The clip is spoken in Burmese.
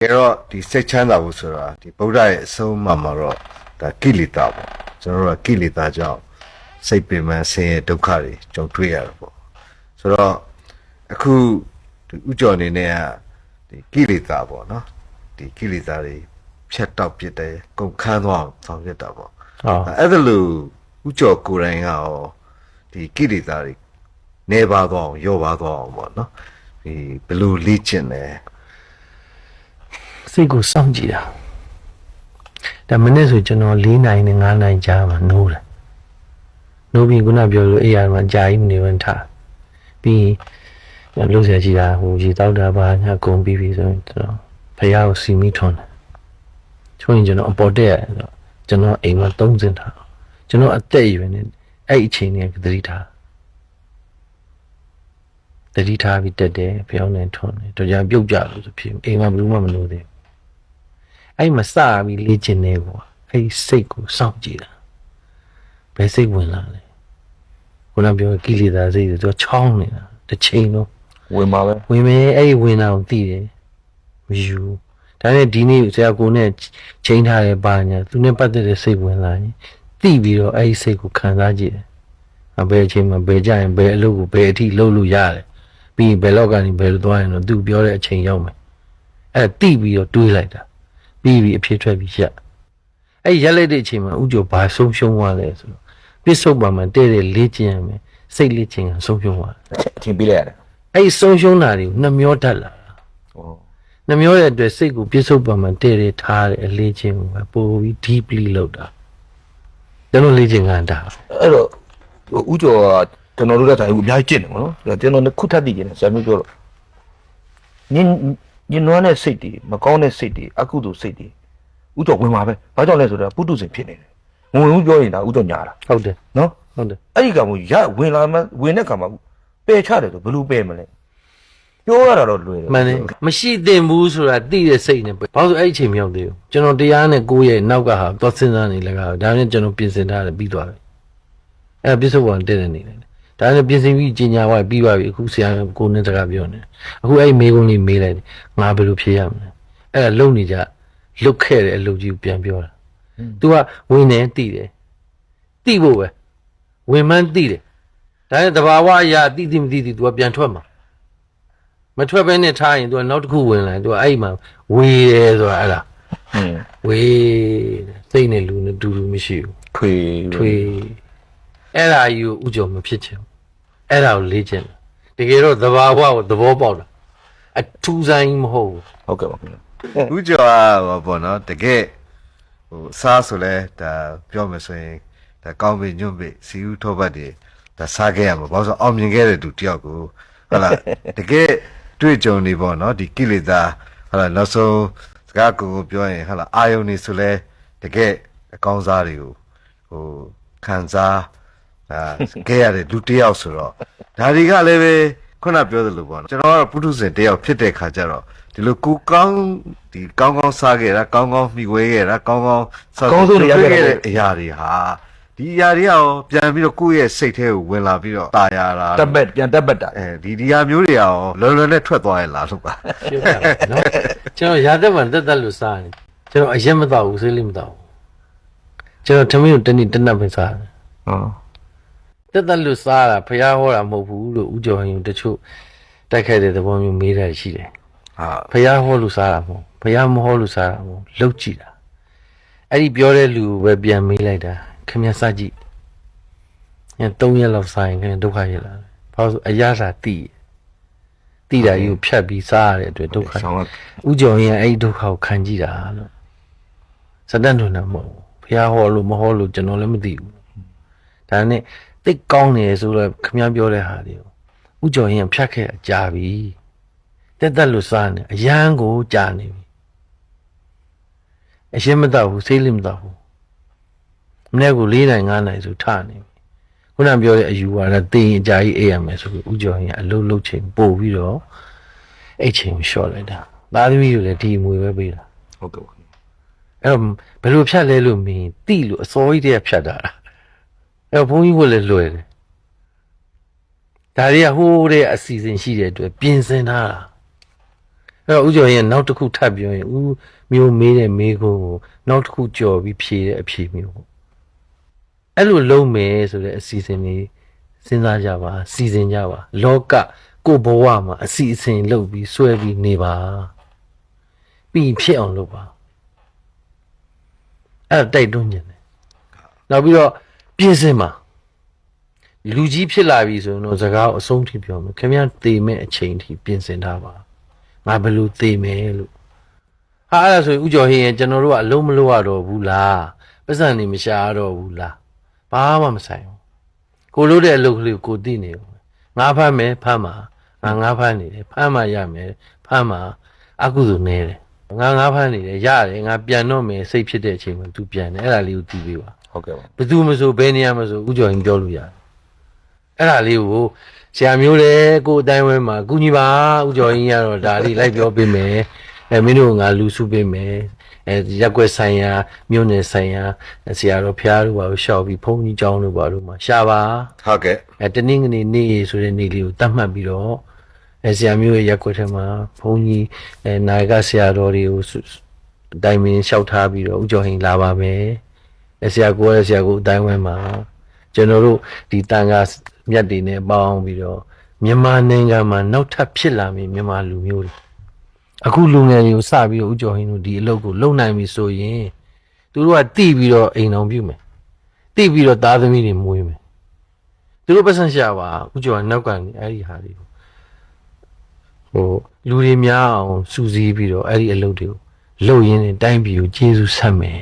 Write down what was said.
ကဲတော့ဒီစိတ်ချမ်းသာဖို့ဆိုတာဒီဗုဒ္ဓရဲ့အဆုံးအမမှာတော့ဒါကိလေသာပေါ့ကျွန်တော်တို့ကကိလေသာကြောင့်စိတ်ပင်ပန်းဆင်းရဲဒုက္ခတွေကြုံတွေ့ရတာပေါ့ဆိုတော့အခုဒီဥကြော်အနေနဲ့ကဒီကိလေသာပေါ့နော်ဒီကိလေသာတွေဖြတ်တောက်ပြစ်တယ်ကုန်ခန်းသွားအောင်ဆောင်ပြစ်တာပေါ့အဲ့ဒါလို့ဥကြော်ကိုယ်တိုင်ကရောဒီကိလေသာတွေနေပါတော့အောင်ရောပါတော့အောင်ပေါ့နော်ဒီဘယ်လိုလေ့ကျင့်လဲစိတ်ကိုစောင့်ကြည့်တာဒါမနေ့ဆိုကျွန်တော်4နိုင်နဲ့5နိုင်ကြာမှနိုးတယ်နိုးပြီးခုနပြောလို့အေးရမှာကြာကြီးမနေဝင်ထားပြီးလှုပ်ရှားကြည့်တာဟိုရေတောက်တာပါညာကုန်ပြီးပြီဆိုရင်ကျွန်တော်ဖះကိုစီမီထွန်းတယ်ချုံရင်ကျွန်တော်အပေါ်တက်ရတယ်ဆိုတော့ကျွန်တော်အိမ်မှာ3စင်ထားကျွန်တော်အသက်အရွယ်နဲ့အဲ့အချိန်နဲ့သတိထားပြီးတက်တယ်ဖះနဲ့ထွန်းတယ်တော့ကြာပြုတ်ကြလို့ဆိုဖြစ်အိမ်မှာဘယ်သူမှမလို့သေးဘူးအဲ့မှာစပြီးလေ့ကျင့်နေပေါ့အဲ့စိတ်ကိုစောင့်ကြည့်တာဘယ်စိတ်ဝင်လာလဲခုနပြောကိလေသာစိတ်ဆိုတော့ချောင်းနေတာတစ်ချိန်လုံးဝင်ပါပဲဝင်မယ်အဲ့ဝင်တာကိုသိတယ်မယူဒါနဲ့ဒီနေ့ဆရာကိုနဲ့ချိန်ထားတယ်ပါညာသူနဲ့ပတ်သက်တဲ့စိတ်ဝင်လာရင်သိပြီးတော့အဲ့စိတ်ကိုခံစားကြည့်တယ်ဘယ်အချိန်မှာဘယ်ကြရင်ဘယ်အလုပ်ကိုဘယ်အထိလုပ်လို့ရတယ်ပြီးဘယ်လောက်ကနေဘယ်လိုသွားရင်တော့သူပြောတဲ့အချိန်ရောက်မယ်အဲ့သိပြီးတော့တွေးလိုက်တာပြီးအဖြစ်ထွက်ပြီးရက်အဲ့ရက်လိုက်တဲ့အချိန်မှာဥကျော်ဘာဆုံးရှုံးသွားလဲဆိုတော့ပြစ္ဆုတ်ပါမှာတဲ့လေ့ကျင့်ရမယ်စိတ်လေ့ကျင့်ကဆုံးရှုံးသွားအချိန်ပေးလိုက်ရတယ်အဲ့ဆုံးရှုံးတာတွေကိုနှမျောတတ်လာနှမျောတဲ့အတွက်စိတ်ကိုပြစ္ဆုတ်ပါမှာတဲ့ထားတဲ့အလေးချင်းကိုပဲပို့ပြီး deeply လောက်တာကျွန်တော်လေ့ကျင့်ခံတာအဲ့တော့ဥကျော်ကကျွန်တော်တို့ကဒါအများကြီးကျင့်တယ်ပေါ့နော်ကျွန်တော်ခုထပ်တည်ကျင်တယ်ဆရာမျိုးပြောတော့ညင်နွမ်းတဲ့စိတ်တွေမကောင်းတဲ့စိတ်တွေအကုသိုလ်စိတ်တွေဥကျော်ဝင်ပါပဲဘာကြောင့်လဲဆိုတော့ပုထုဇဉ်ဖြစ်နေတယ်ဝင်ဦးပြောရင်ဒါဥကျော်ညာတာဟုတ်တယ်နော်ဟုတ်တယ်အဲ့ဒီကောင်ကရဝင်လာမှဝင်တဲ့ကောင်ကပယ်ချတယ်ဆိုဘယ်လိုပယ်မလဲပြောရတာတော့လွယ်တယ်မှန်တယ်မရှိသင့်ဘူးဆိုတာသိတဲ့စိတ်နဲ့ဘာလို့အဲ့အချိန်မရောက်သေးဘူးကျွန်တော်တရားနဲ့ကိုယ့်ရဲ့နောက်ကဟာသွားစဉ်းစားနေလကားဒါနဲ့ကျွန်တော်ပြင်ဆင်ထားတယ်ပြီးသွားပြီအဲ့ပြစ္ဆုတ်ပေါ်တဲ့နေတယ်ဒါနဲ့ပြင်ဆင်ပြီးကြီးညာဝိုင်းပြီးပါပြီအခုဆရာကိုနဲ့တကားပြောနေအခုအဲ့မေးခွန်းလေးမေးလိုက်တယ်ငါဘယ်လိုဖြေရမလဲအဲ့ဒါလုံနေကြလုတ်ခဲ့တဲ့အလုပ်ကြီးကိုပြန်ပြောတာ तू ကဝင်နေတိတယ်တိဖို့ပဲဝင်မှန်းတိတယ်ဒါနဲ့တဘာဝအရာတိမတိ तू ကပြန်ထွက်မှာမထွက်ဘဲနဲ့ထားရင် तू ကနောက်တစ်ခုဝင်လာ तू ကအဲ့မှာဝေးတယ်ဆိုတာအဲ့ဒါဝေးစိတ်နဲ့လူနဲ့တူမရှိဘူးထွေအဲ့ဒါကြီးကိုဥကြုံမဖြစ်ချင်အဲ့ဒါကိုလေ့ကျင့်တကယ်တော့သဘာဝကိုသဘောပေါက်တာအထူးဆိုင်မဟုတ်ဘူးဟုတ်ကဲ့ပါခင်ဗျဥကျော်ကပေါ့နော်တကယ်ဟိုစားဆိုလဲဒါပြောမယ်ဆိုရင်ဒါကောင်းပြီညွန့်ပြီစီဦးထောပတ်တွေဒါစားခဲ့ရမှာဘာလို့ဆိုအောင်မြင်ခဲ့တဲ့သူတယောက်ကိုဟုတ်လားတကယ်တွေ့ကြုံနေပေါ့နော်ဒီကိလေသာဟုတ်လားနောက်ဆုံးစကားကိုပြောရင်ဟုတ်လားအာယုန်နေဆိုလဲတကယ်အကောင်းစားတွေကိုဟိုခံစားခဲ့ရတဲ့လူတယောက်ဆိုတော့ဒါတွေကလည်းပဲခုနပြောသလိုပေါ့နော်ကျွန်တော်ကတော့ပုထုဇဉ်တယောက်ဖြစ်တဲ့ခါကျတော့ဒီလိုကိုကောင်းစားခဲ့တာကောင်းကောင်းမှီဝဲခဲ့တာကောင်းစားခဲ့တဲ့အရာတွေဟာဒီအရာတွေရောပြန်ပြီးတော့ကိုယ့်ရဲ့စိတ်ထဲကိုဝင်လာပြီးတော့ตายရတာပြန်တက်ပတ်တာဒီဟာမျိုးတွေရောလွယ်လွယ်နဲ့ထွက်သွားရလားလို့ပါနော်ကျွန်တော်ရာသက်မှတက်လို့စားတယ်ကျွန်တော်အရင်မတော့ဘူးစိတ်လေးမတော့ဘူးကျွန်တော်ထမင်းကိုတနက်ပဲစားတယ်တက်လို့စားတာဖျားဟောတာမဟုတ်ဘူးလို့ဥကျော်ဟင်းတချို့တိုက်ခိုက်တဲ့သဘောမျိုးမေးတာရှိတယ်ဖျားဟောလို့စားတာမဟုတ်ဖျားမဟောလို့စားတာမဟုတ်လှုပ်ကြည့်တာအဲ့ဒီပြောတဲ့လူပဲပြန်မေးလိုက်တာခင်ဗျာစကြည့်ည3ရက်လောက်စားရင်ခင်ဗျာဒုက္ခရလာတယ်ဘာလို့အရာသာတိတာယူဖြတ်ပြီးစားရတဲ့အတွက်ဒုက္ခဥကျော်ရင်အဲ့ဒီဒုက္ခကိုခံကြည့်တာလို့စတန်ထွန်းတာမဟုတ်ဖျားဟောလို့မဟောလို့ကျွန်တော်လည်းမသိဘူးဒါနဲ့သိကောင်းတယ်ဆိုတော့ခင်ဗျားပြောတဲ့ဟာတွေကိုဥကျော်ရင်ဖြတ်ခဲ့အကြာပြီတက်လို့စားနေအရန်ကိုကြာနေပြီအရှင်းမတော့ဘူးစိတ်လေးမတော့ဘူးမနေ့က4နိုင်5နိုင်ဆိုထနေပြီခုနပြောတဲ့အယူဝါဒတင်အကြာကြီးအေးရမယ်ဆိုပြီးဥကျော်ရင်အလုံးလုံးချိန်ပို့ပြီးတော့အဲ့ချိန်ကိုရှော့လိုက်တာသားသမီးတွေလည်းဒီမွေပဲပေးတာဟုတ်ကဲ့အဲ့တော့ဘယ်လိုဖြတ်လဲလို့မင်းတိလို့အစောကြီးတည်းဖြတ်တာအဲ့ဘုန်းကြီးကလည်းလွယ်တယ်ဒါတွေကဟိုးတဲ့အစီအစဉ်ရှိတဲ့အတွက်ပြင်ဆင်ထားတာ အဲ့တော့ဥကျော်ရင်နောက်တစ်ခုထပ်ပြောရင်ဦးမျိုးမေးတဲ့မေးခွန်းကိုနောက်တစ်ခုကြော်ပြီးဖြေတဲ့အဖြေမျိုးပေါ့အဲ့လိုလုံးမယ်ဆိုတဲ့အစီအစဉ်လေးစဉ်းစားကြပါစီစဉ်ကြပါလောကကိုဘဝမှာအစီအစဉ်လုပ်ပြီးစွဲပြီးနေပါပြီးဖြစ်အောင်လုပ်ပါအဲ့တိုက်တွန်းနေတယ်နောက်ပြီးတော့ပြင်စင်ပါလူကြီးဖြစ်လာပြီဆိုရင်တော့စကားကိုအဆုံးထိပြောမယ်ခင်ဗျားသေမဲ့အချိန်ထိပြင်ဆင်ထားပါငါဘယ်လိုသေမယ်လို့ဟာအဲ့ဒါဆိုရင်ဥကျော်ဟင်းရဲ့ကျွန်တော်တို့ကအလုံးမလို့ရတော့ဘူးလားပတ်စံနေမရှာရတော့ဘူးလားဘာမှမဆိုင်ဘူးကိုလို့တဲ့အလုပ်ကလေးကိုသိနေဘူးငါဖမ်းမယ်ဖမ်းမှာငါဖမ်းနေတယ်ဖမ်းမှရမယ်ဖမ်းမှာအကုသိုလ်နေတယ်ငါဖမ်းနေတယ်ရတယ်ငါပြန်တော့မယ်စိတ်ဖြစ်တဲ့အချိန်မှာ तू ပြန်တယ်အဲ့ဒါလေးကိုသိပေးပါ ဟုတ်ကဲ့ပါ ဘယ်သူမဆိုဘယ်နေရာမဆိုဥကျော်ရင်ပြောလို့ရတယ်အဲ့ဒါလေးကိုဆရာမျိုးလေကိုအတိုင်းဝဲမှာကုညီပါဥကျော်ရင်ကတော့ဒါလေးလိုက်ပြောပေးမယ်မင်းတို့ငါလူစုပေးမယ်ရက်ွက်ဆိုင်ရာမြို့နယ်ဆိုင်ရာဆရာတော်ဖျားတို့ဘာလို့ရှောက်ပြီးဘုန်းကြီးကျောင်းတို့ဘာလို့မှာရှာပါ ဟုတ်ကဲ့ တနင်္ဂနွေနေ့ဆိုတဲ့နေ့လေးကိုတတ်မှတ်ပြီးတော့ဆရာမျိုးရဲ့ရက်ွက်ထဲမှာဘုန်းကြီးနာယကဆရာတော်တွေကိုအတိုင်းမင်းလျှောက်ထားပြီးတော့ဥကျော်ဟင်လာပါမယ်ဆရာကိုအတိုင်းဝဲမှာကျွန်တော်တို့ဒီတန်ခါမြတ်တွေနဲ့ပေါင်းပြီးတော့မြန်မာနိုင်ငံမှာနောက်ထပ်ဖြစ်လာမည်မြန်မာလူမျိုးတွေအခုလူငယ်တွေကိုစပြီးတော့ဥကျော်ဟင်းတို့ဒီအလုပ်ကိုလုပ်နိုင်ပြီဆိုရင်သူတို့ကတိပြီးတော့အိမ်အောင်ပြုမယ်တိပြီးတော့သားသမီးတွေမွေးမယ်သူတို့ပတ်စံရှာပါဥကျော်ကနောက်ကနေအဲ့ဒီဟာတွေကိုလူတွေများအောင်စူးစီးပြီးတော့အဲ့ဒီအလုပ်တွေကိုလုပ်ရင်းနဲ့တိုင်းပြည်ကိုကျေးဇူးဆက်မယ်